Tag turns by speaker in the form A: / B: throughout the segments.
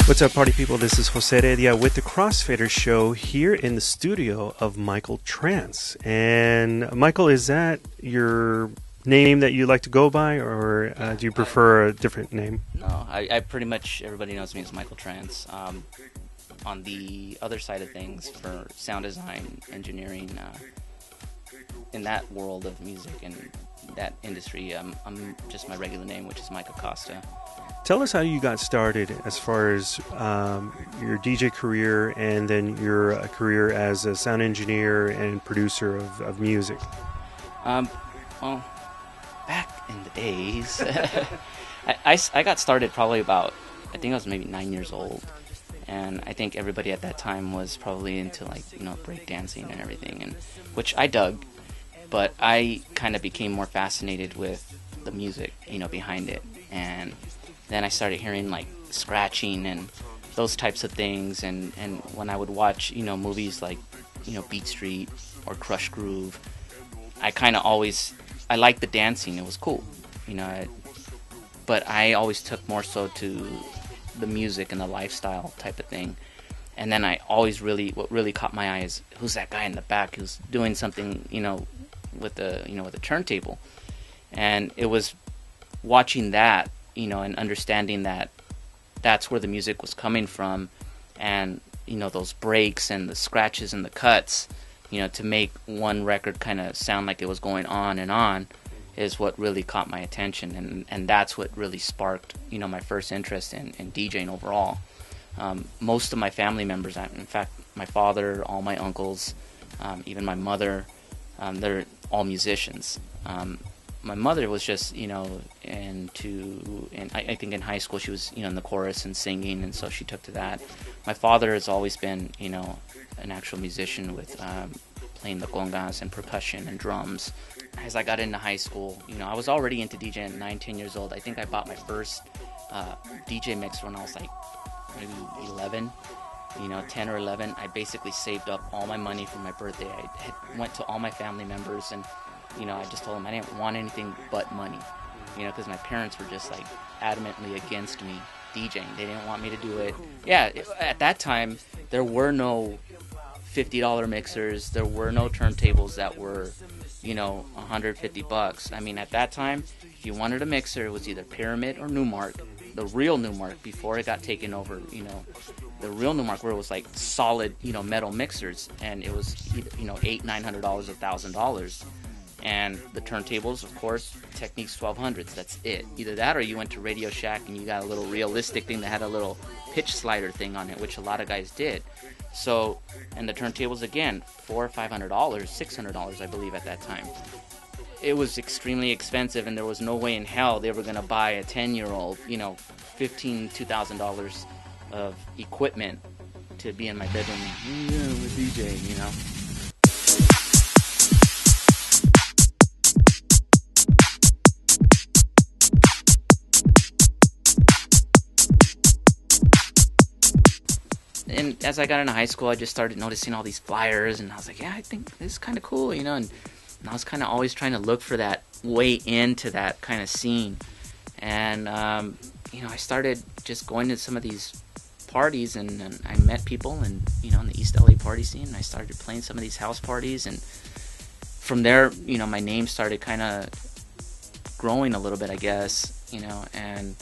A: What's up, party people? This is Jose Heredia with the Crossfader Show here in the studio of Michael Trance. And Michael, is that your name that you like to go by, or do you prefer a different name?
B: No, I pretty much, everybody knows me as Michael Trance. On the other side of things, for sound design, engineering, in that world of music and that industry, I'm just my regular name, which is Michael Acosta.
A: Tell us how you got started as far as your DJ career and then your career as a sound engineer and producer of music.
B: Well, back in the days, I got started probably about, I think I was maybe 9 years old. And I think everybody at that time was probably into, like, you know, breakdancing and everything, and which I dug. But I kind of became more fascinated with the music, you know, behind it. And then I started hearing, like, scratching and those types of things. And when I would watch, you know, movies like, you know, Beat Street or Crush Groove, I kind of always, I liked the dancing. It was cool, you know. But I always took more so to the music and the lifestyle type of thing. And then I always what really caught my eye is, who's that guy in the back who's doing something, you know, with the turntable. And it was watching that, you know, and understanding that that's where the music was coming from, and, you know, those breaks and the scratches and the cuts, you know, to make one record kind of sound like it was going on and on, is what really caught my attention, and that's what really sparked, you know, my first interest in DJing overall. Most of my family members, in fact, my father, all my uncles, even my mother, they're all musicians. My mother was just, you know, and I think in high school she was, you know, in the chorus and singing, and so she took to that. My father has always been, you know, an actual musician with playing the congas and percussion and drums. As I got into high school, you know, I was already into DJing at 9, 10 years old. I think I bought my first DJ mixer when I was like maybe 11, you know, 10 or 11. I basically saved up all my money for my birthday. I went to all my family members, and, you know, I just told them I didn't want anything but money, you know, because my parents were just like adamantly against me DJing. They didn't want me to do it. Yeah, at that time, there were no $50 mixers. There were no turntables that were, you know, $150. I mean, at that time, if you wanted a mixer, it was either Pyramid or Newmark. The real Newmark, before it got taken over, you know, the real Newmark, where it was like solid, you know, metal mixers, and it was, you know, $800, $900, $1,000. And the turntables, of course, Technics 1200s. That's it. Either that, or you went to Radio Shack and you got a little realistic thing that had a little pitch slider thing on it, which a lot of guys did. So, and the turntables, again, $400 or $500, $600, I believe, at that time. It was extremely expensive, and there was no way in hell they were going to buy a 10-year-old, you know, $1,500, $2,000 of equipment to be in my bedroom, with DJ, you know. And as I got into high school, I just started noticing all these flyers, and I was like, yeah, I think this is kind of cool, you know, and I was kind of always trying to look for that way into that kind of scene. And, you know, I started just going to some of these parties, and I met people, and, you know, in the East LA party scene, and I started playing some of these house parties, and from there, you know, my name started kind of growing a little bit, I guess, you know, and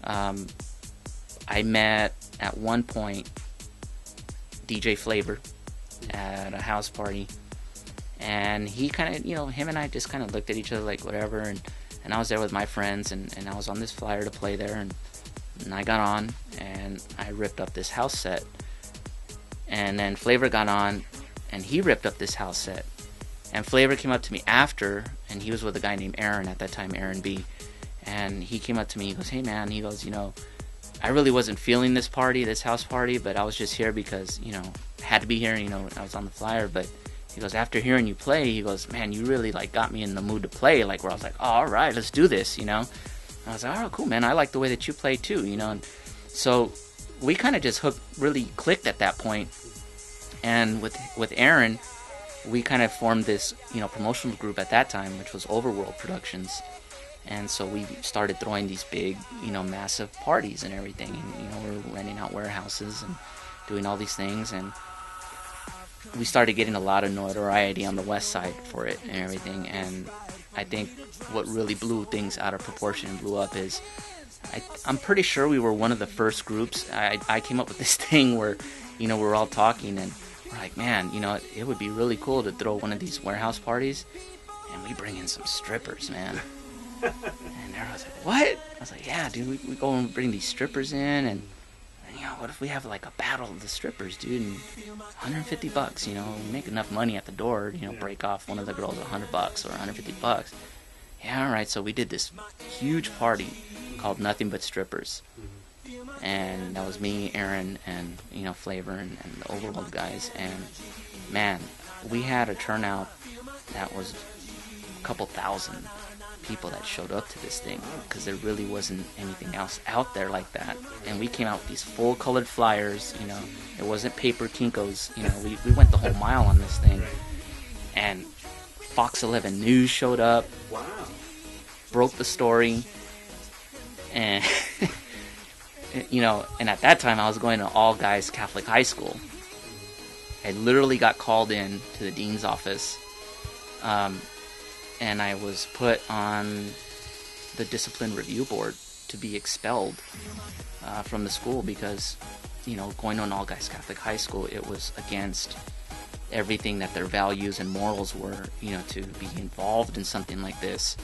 B: I met, at one point, DJ Flavor at a house party, and he kind of, you know, him and I just kind of looked at each other like whatever, and I was there with my friends, and I was on this flyer to play there, and I got on, and I ripped up this house set, and then Flavor got on, and he ripped up this house set, and Flavor came up to me after, and he was with a guy named Aaron at that time, Aaron B, and he came up to me, he goes, hey man, he goes, you know, I really wasn't feeling this house party, but I was just here because, you know, had to be here, you know, I was on the flyer. But he goes, after hearing you play, he goes, man, you really, like, got me in the mood to play, like, where I was like, oh, all right, let's do this, you know. And I was like, oh, cool, man, I like the way that you play too, you know. And so we kind of just really clicked at that point. And with Aaron, we kind of formed this, you know, promotional group at that time, which was Overworld Productions. And so we started throwing these big, you know, massive parties and everything. And, you know, we're renting out warehouses and doing all these things, and we started getting a lot of notoriety on the west side for it and everything. And I think what really blew things out of proportion and blew up is I'm pretty sure we were one of the first groups. I came up with this thing where, you know, we're all talking and we're like, man, you know, it would be really cool to throw one of these warehouse parties and we bring in some strippers, man. And everyone was like, what? I was like, yeah, dude, we go and bring these strippers in, and you know, what if we have like a battle of the strippers, dude, and $150, you know, we make enough money at the door, you know, break off one of the girls $100 or $150. Yeah, all right, so we did this huge party called Nothing But Strippers. And that was me, Aaron, and, you know, Flavor and the Overworld guys. And, man, we had a turnout that was a couple thousand people that showed up to this thing, because there really wasn't anything else out there like that. And we came out with these full-colored flyers, you know. It wasn't paper Kinkos, you know. We went the whole mile on this thing. And Fox 11 News showed up.
A: Wow.
B: Broke the story. And... you know, and at that time I was going to all guys Catholic high school. I literally got called in to the dean's office, and I was put on the discipline review board to be expelled from the school because, you know, going to an all guys Catholic high school, it was against everything that their values and morals were, you know, to be involved in something like this.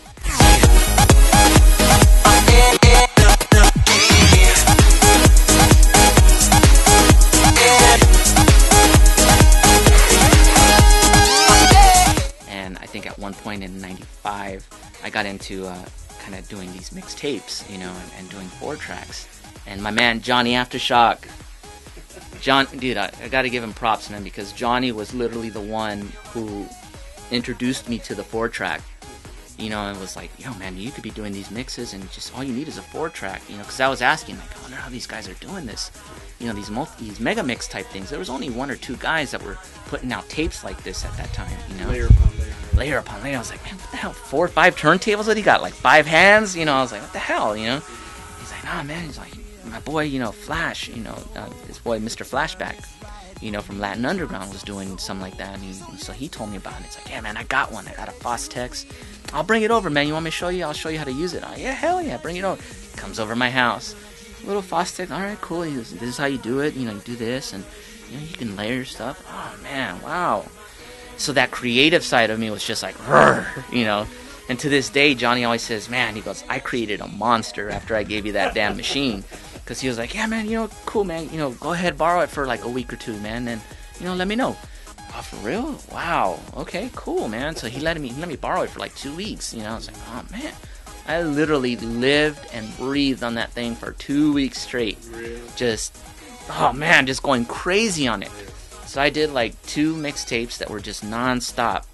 B: I think at one point in '95, I got into kind of doing these mixtapes, you know, and doing 4 tracks. And my man Johnny Aftershock, dude, I got to give him props, man, because Johnny was literally the one who introduced me to the 4-track. You know, and was like, yo, man, you could be doing these mixes, and just all you need is a 4-track. You know, because I was asking, like, I wonder how these guys are doing this. You know, these mega mix type things. There was only 1 or 2 guys that were putting out tapes like this at that time. You know,
A: layer upon layer.
B: Layer upon layer. I was like, man, what the hell? 4 or 5 turntables? What he got? Like 5 hands? You know, I was like, what the hell? You know, he's like, nah, man. He's like, my boy, you know, Flash. You know, this boy, Mr. Flashback. You know, from Latin Underground was doing something like that, and so he told me about it. It's like, yeah, man, I got one. I got a Fostex. I'll bring it over, man. You want me to show you? I'll show you how to use it. Yeah, hell yeah, bring it over. Comes over my house. Little Fostex. All right, cool. He goes, this is how you do it. You know, you do this, and you know, you can layer stuff. Oh man, wow. So that creative side of me was just like, you know. And to this day, Johnny always says, man, he goes, I created a monster after I gave you that damn machine. Because he was like, yeah, man, you know, cool, man. You know, go ahead, borrow it for like a week or 2, man. And, you know, let me know. Oh, for real? Wow. Okay, cool, man. So he let me borrow it for like 2 weeks. You know, I was like, oh, man. I literally lived and breathed on that thing for 2 weeks straight.
A: Really?
B: Just, oh, man, just going crazy on it. So I did like 2 mixtapes that were just non-stop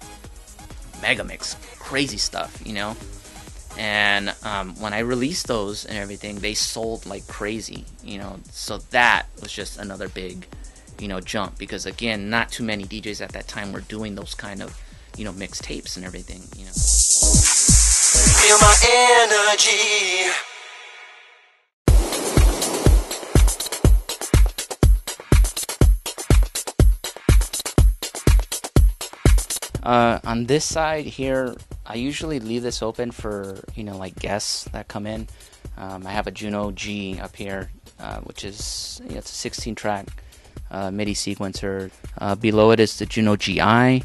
B: mega mix, crazy stuff, you know. And when I released those and everything, they sold like crazy, you know. So that was just another big, you know, jump. Because, again, not too many DJs at that time were doing those kind of, you know, mixtapes and everything, you know.
C: Feel my energy.
B: On this side here, I usually leave this open for, you know, like guests that come in. I have a Juno G up here, which is, you know, it's a 16-track MIDI sequencer. Below it is the Juno GI,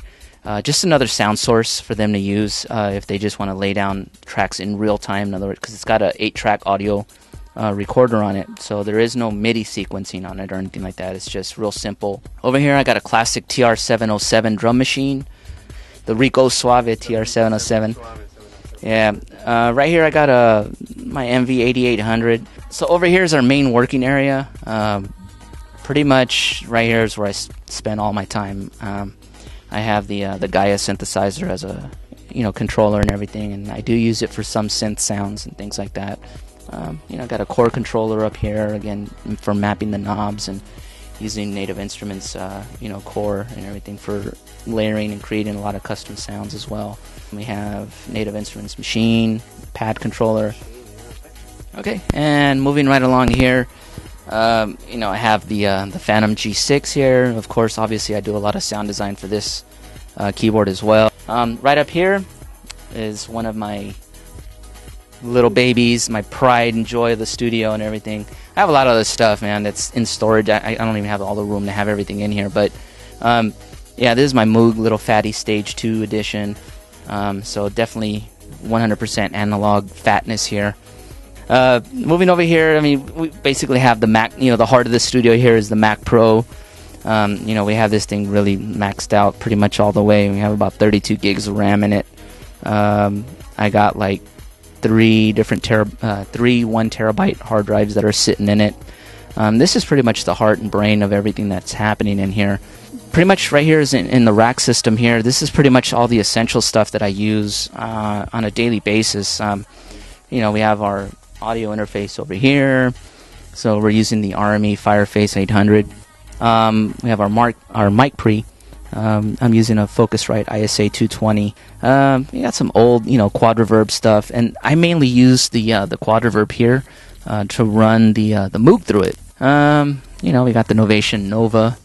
B: just another sound source for them to use if they just want to lay down tracks in real time. In other words, because it's got a 8-track audio recorder on it, so there is no MIDI sequencing on it or anything like that. It's just real simple. Over here, I got a classic TR-707 drum machine. The Rico Suave TR-707. Yeah, right here I got my MV-8800. So over here is our main working area. Pretty much right here is where I spend all my time. I have the Gaia synthesizer as a, you know, controller and everything, and I do use it for some synth sounds and things like that. You know, I got a core controller up here again for mapping the knobs and using Native Instruments, you know, core and everything for layering and creating a lot of custom sounds as well. We have Native Instruments machine, pad controller. Okay, and moving right along here, You know, I have the Phantom G6 here. Of course, obviously, I do a lot of sound design for this keyboard as well. Right up here is one of my little babies, my pride and joy of the studio and everything. I have a lot of other stuff, man, that's in storage. I don't even have all the room to have everything in here, but yeah, this is my Moog Little Fatty Stage 2 edition. So definitely 100% analog fatness here. Moving over here, I mean, we basically have the Mac, you know, the heart of the studio here is the Mac Pro. You know, we have this thing really maxed out pretty much all the way. We have about 32 gigs of RAM in it. I got like three 1 terabyte hard drives that are sitting in it. This is pretty much the heart and brain of everything that's happening in here. Pretty much right here is in the rack system here. This is pretty much all the essential stuff that I use on a daily basis. You know, we have our audio interface over here. So we're using the RME Fireface 800. We have our mic pre. I'm using a Focusrite ISA 220. We got some old, you know, quad reverb stuff, and I mainly use the quad reverb here to run the Moog through it. You know, we got the Novation Nova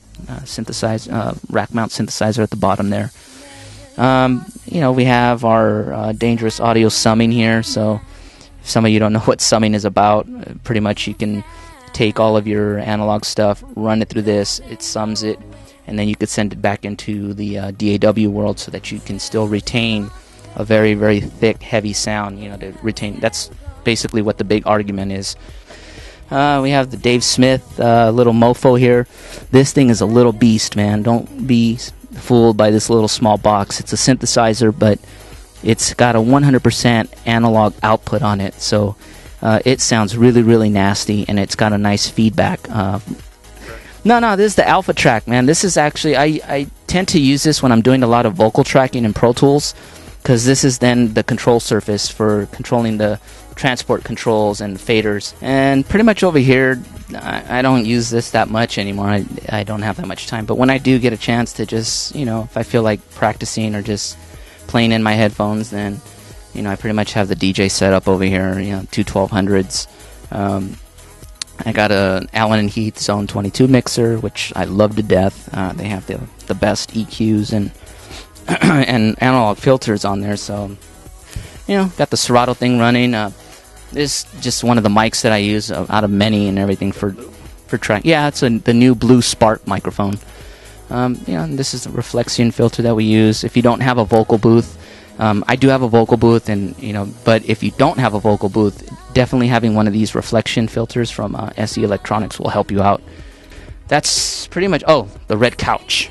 B: rack mount synthesizer at the bottom there. You know, we have our dangerous audio summing here. So if some of you don't know what summing is about, pretty much you can take all of your analog stuff, run it through this, it sums it, and then you could send it back into the DAW world so that you can still retain a very, very thick, heavy sound. You know, to retain. That's basically what the big argument is. We have the Dave Smith little mofo here. This thing is a little beast, man. Don't be fooled by this little small box. It's a synthesizer, but it's got a 100% analog output on it, so it sounds really, really nasty, and it's got a nice feedback. No, this is the Alpha Track, man. This is actually, I tend to use this when I'm doing a lot of vocal tracking in Pro Tools, because this is then the control surface for controlling the transport controls and faders. And pretty much over here, I don't use this that much anymore. I don't have that much time. But when I do get a chance to just, you know, if I feel like practicing or just playing in my headphones, then, you know, I pretty much have the DJ set up over here, you know, two 1200s. I got a Allen and Heath Zone 22 mixer, which I love to death. They have the best EQs and and analog filters on there, so, you know, got the Serato thing running. This is just one of the mics that I use out of many and everything for track. Yeah, it's the new Blue Spark microphone. You know, and this is the Reflexion filter that we use. If you don't have a vocal booth, I do have a vocal booth, and you know, but if you don't have a vocal booth, definitely having one of these Reflexion filters from SE Electronics will help you out. That's pretty much. Oh, the red couch.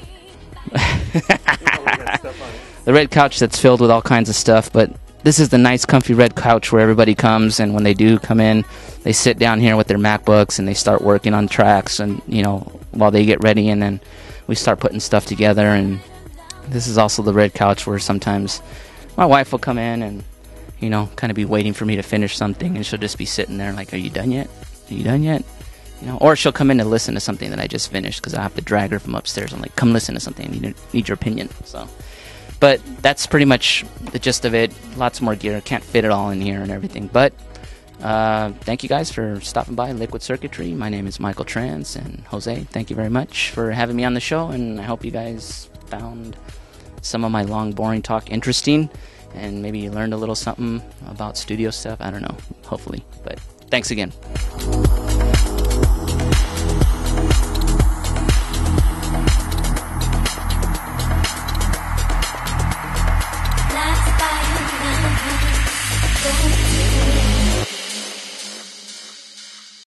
B: The red couch that's filled with all kinds of stuff, but this is the nice comfy red couch where everybody comes, and when they do come in, they sit down here with their MacBooks and they start working on tracks, and you know, while they get ready, and then we start putting stuff together. And this is also the red couch where sometimes my wife will come in and, you know, kind of be waiting for me to finish something, and she'll just be sitting there like, are you done yet? Are you done yet? You know, or she'll come in to listen to something that I just finished, because I have to drag her from upstairs. I'm like, come listen to something. I need your opinion. So, but that's pretty much the gist of it. Lots more gear. Can't fit it all in here and everything. But thank you guys for stopping by Liquid Circuitry. My name is Michael Trance, and Jose, thank you very much for having me on the show. And I hope you guys found some of my long, boring talk interesting, and maybe you learned a little something about studio stuff. I don't know. Hopefully. But thanks again.